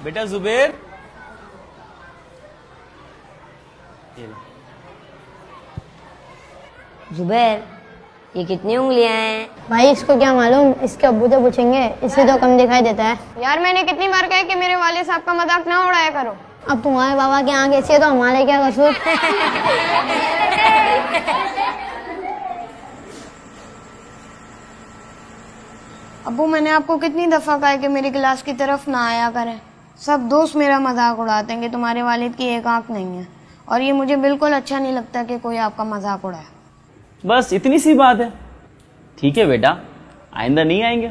बेटा जुबैर, जुबैर ये कितनी उंगलियां हैं? भाई इसको क्या मालूम, इसके अब्बू से पूछेंगे, इससे तो कम दिखाई देता है। यार मैंने कितनी बार कहा कि मेरे वाले साहब का मजाक ना उड़ाया करो। अब तुम्हारे बाबा की आंख ऐसी है तो हमारे क्या कसूर। अब्बू मैंने आपको कितनी दफा कहा है कि मेरी क्लास की तरफ ना आया करें। सब दोस्त मेरा मजाक उड़ाते हैं कि तुम्हारे वालिद की एक आंख नहीं है, और ये मुझे बिल्कुल अच्छा नहीं लगता कि कोई आपका मजाक उड़ाए। बस इतनी सी बात है। ठीक है बेटा, आइंदा नहीं आएंगे।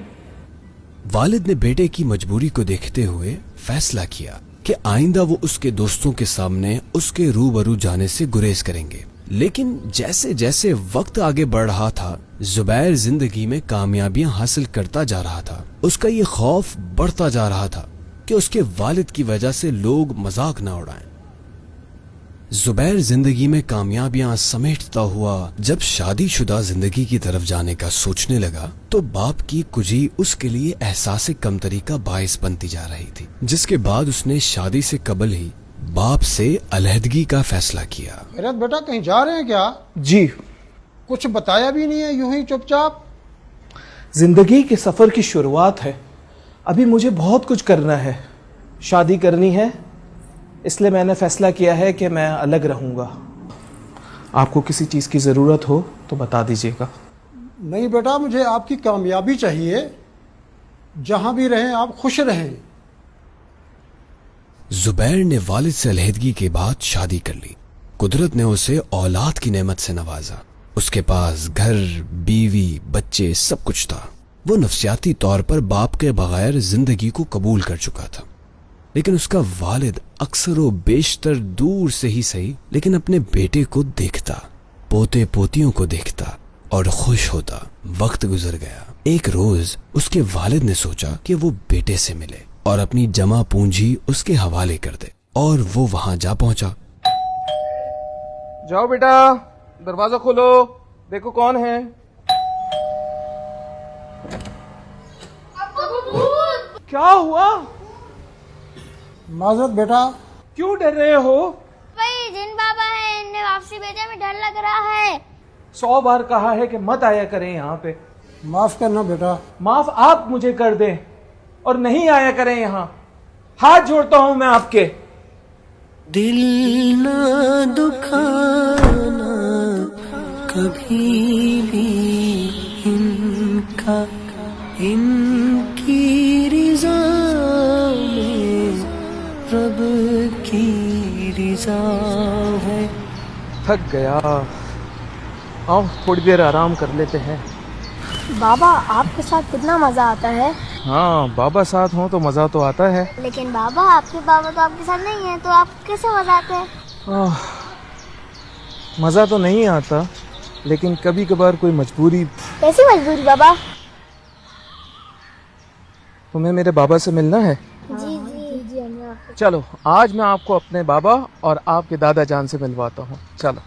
वालिद ने बेटे की मजबूरी को देखते हुए फैसला किया कि आइंदा वो उसके दोस्तों के सामने उसके रूबरू जाने से गुरेज करेंगे। लेकिन जैसे जैसे वक्त आगे बढ़ रहा था, जुबैर जिंदगी में कामयाबियां हासिल करता जा रहा था। उसका ये खौफ बढ़ता जा रहा था कि उसके वालिद की वजह से लोग मजाक न उड़ाएं। जुबैर जिंदगी में कामयाबियां समेटता हुआ जब शादीशुदा जिंदगी की तरफ जाने का सोचने लगा, तो बाप की कुजी उसके लिए एहसास कमतरी का बायस बनती जा रही थी, जिसके बाद उसने शादी से कबल ही बाप से अलहदगी का फैसला किया। खैरत बेटा, कहीं जा रहे हैं क्या? जी। कुछ बताया भी नहीं है, यूं ही चुपचाप। जिंदगी के सफर की शुरुआत है, अभी मुझे बहुत कुछ करना है, शादी करनी है, इसलिए मैंने फैसला किया है कि मैं अलग रहूंगा। आपको किसी चीज की जरूरत हो तो बता दीजिएगा। नहीं बेटा, मुझे आपकी कामयाबी चाहिए, जहां भी रहें आप खुश रहें। जुबैर ने वालिद से अलहदगी के बाद शादी कर ली। कुदरत ने उसे औलाद की नेमत से नवाजा। उसके पास घर, बीवी, बच्चे सब कुछ था। वो नफ्सियाती तौर पर बाप के बगैर जिंदगी को कबूल कर चुका था। लेकिन उसका वालिद अक्सर व बेशतर दूर से ही सही, लेकिन अपने बेटे को देखता, पोते पोतियों को देखता और खुश होता। वक्त गुजर गया। एक रोज उसके वालिद ने सोचा कि वो बेटे से मिले और अपनी जमा पूंजी उसके हवाले कर दे, और वो वहां जा पहुंचा। जाओ बेटा, दरवाजा खोलो, देखो कौन है। क्या हुआ? माजरत बेटा। क्यों डर रहे हो? भाई जिन बाबा है, इनने वापसी भेजा में डर लग रहा है। 100 बार कहा है कि मत आया करें यहाँ पे। माफ करना बेटा। माफ आप मुझे कर दें और नहीं आया करें यहाँ। हाथ जोड़ता हूं मैं आपके। दिल ना दुखाना कभी भी इनका, इनकी रिज़ा में रब की रिज़ा है। थक गया, आओ थोड़ी देर आराम कर लेते हैं। बाबा आपके साथ कितना मजा आता है। हाँ, बाबा साथ हो तो मजा तो आता है। लेकिन बाबा आपके बाबा तो आपके साथ नहीं है, तो आप कैसे मजा आते हैं? मजा तो नहीं आता, लेकिन कभी कभार कोई मजबूरी। कैसी मजबूरी बाबा? तुम्हें मेरे बाबा से मिलना है? जी जी जी। चलो आज मैं आपको अपने बाबा और आपके दादा जान से मिलवाता हूँ। चलो।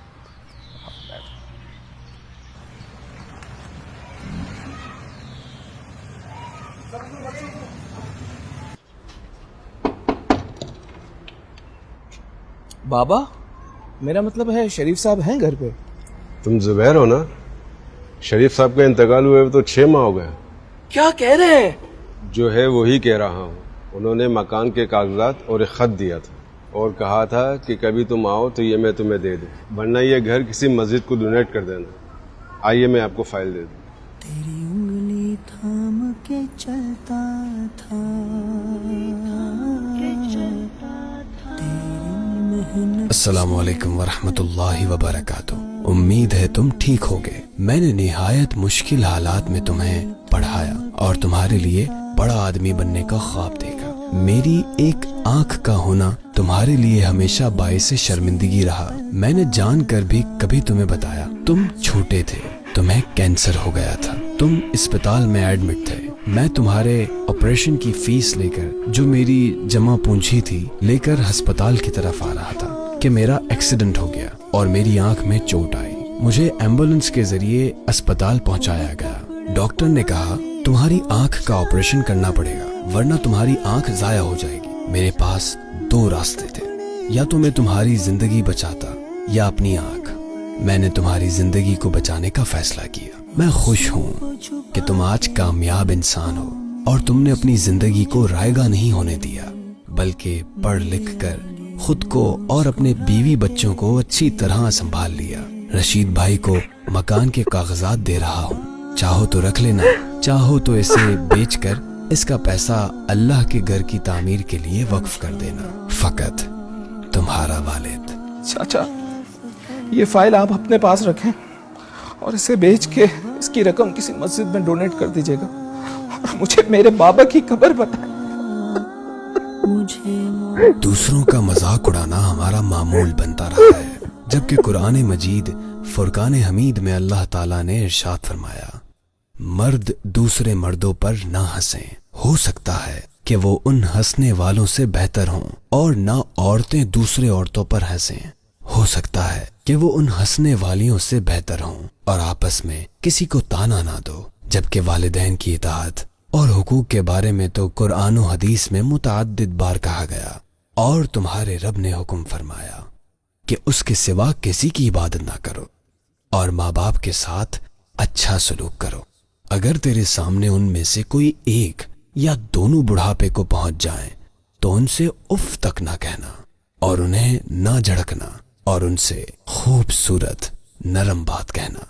बाबा, मेरा मतलब है शरीफ साहब हैं घर पे? तुम जुबैर हो ना? शरीफ साहब का इंतकाल हुए तो 6 माह हो गए। क्या कह रहे हैं? जो है वही कह रहा हूँ। उन्होंने मकान के कागजात और एक खत दिया था और कहा था कि कभी तुम आओ तो ये मैं तुम्हें दे दूं, वरना ये घर किसी मस्जिद को डोनेट कर देना। आइए मैं आपको फाइल दे दूं। तेरी उंगली थाम के चलता था, अस्सलामुअलैकुम वरहमतुल्लाहि वबरकातुहू। उम्मीद है तुम ठीक होगे। मैंने निहायत मुश्किल हालात में तुम्हें पढ़ाया और तुम्हारे लिए बड़ा आदमी बनने का ख्वाब देखा। मेरी एक आंख का होना तुम्हारे लिए हमेशा बाइस शर्मिंदगी रहा। मैंने जानकर भी कभी तुम्हें बताया। तुम छोटे थे, तुम्हें कैंसर हो गया था, तुम अस्पताल में एडमिट थे। मैं तुम्हारे ऑपरेशन की फीस लेकर, जो मेरी जमा पूंजी थी, लेकर अस्पताल की तरफ आ रहा था कि मेरा एक्सीडेंट हो गया और मेरी आंख में चोट आई। मुझे एम्बुलेंस के जरिए अस्पताल पहुंचाया गया। डॉक्टर ने कहा तुम्हारी आंख का ऑपरेशन करना पड़ेगा, वरना तुम्हारी आंख जाया हो जाएगी। मेरे पास दो रास्ते थे, या तो मैं तुम्हारी जिंदगी बचाता या अपनी आंख। मैंने तुम्हारी जिंदगी को बचाने का फैसला किया। मैं खुश हूँ कि तुम आज कामयाब इंसान हो और तुमने अपनी जिंदगी को रायगा नहीं होने दिया, बल्कि पढ़ लिख कर खुद को और अपने बीवी बच्चों को अच्छी तरह संभाल लिया। रशीद भाई को मकान के कागजात दे रहा हूँ, चाहो तो रख लेना, चाहो तो इसे बेचकर इसका पैसा अल्लाह के घर की तामीर के लिए वक्फ कर देना। फकत तुम्हारा वालिद। चाचा, ये फाइल आप अपने पास रखें और इसे बेच के इसकी रकम किसी मस्जिद में डोनेट कर दीजिएगा और मुझे मेरे बाबा की कब्र बताएं। दूसरों का मजाक उड़ाना हमारा मामूल बनता रहा है, जबकि कुरान मजीद फुरकान हमीद में अल्लाह ताला ने इरशाद फरमाया, मर्द दूसरे मर्दों पर ना हंसें, हो सकता है कि वो उन हंसने वालों से बेहतर हों, और ना औरतें दूसरे औरतों पर हंसें, हो सकता है कि वो उन हंसने वालियों से बेहतर हों, और आपस में किसी को ताना ना दो। जबकि वालिदैन की इताअत और हुकूक के बारे में तो कुरान और हदीस में मुतअद्दिद बार कहा गया, और तुम्हारे रब ने हुक्म फरमाया कि उसके सिवा किसी की इबादत ना करो और माँ बाप के साथ अच्छा सलूक करो। अगर तेरे सामने उनमें से कोई एक या दोनों बुढ़ापे को पहुंच जाएं, तो उनसे उफ तक ना कहना और उन्हें ना झड़कना और उनसे खूबसूरत नरम बात कहना।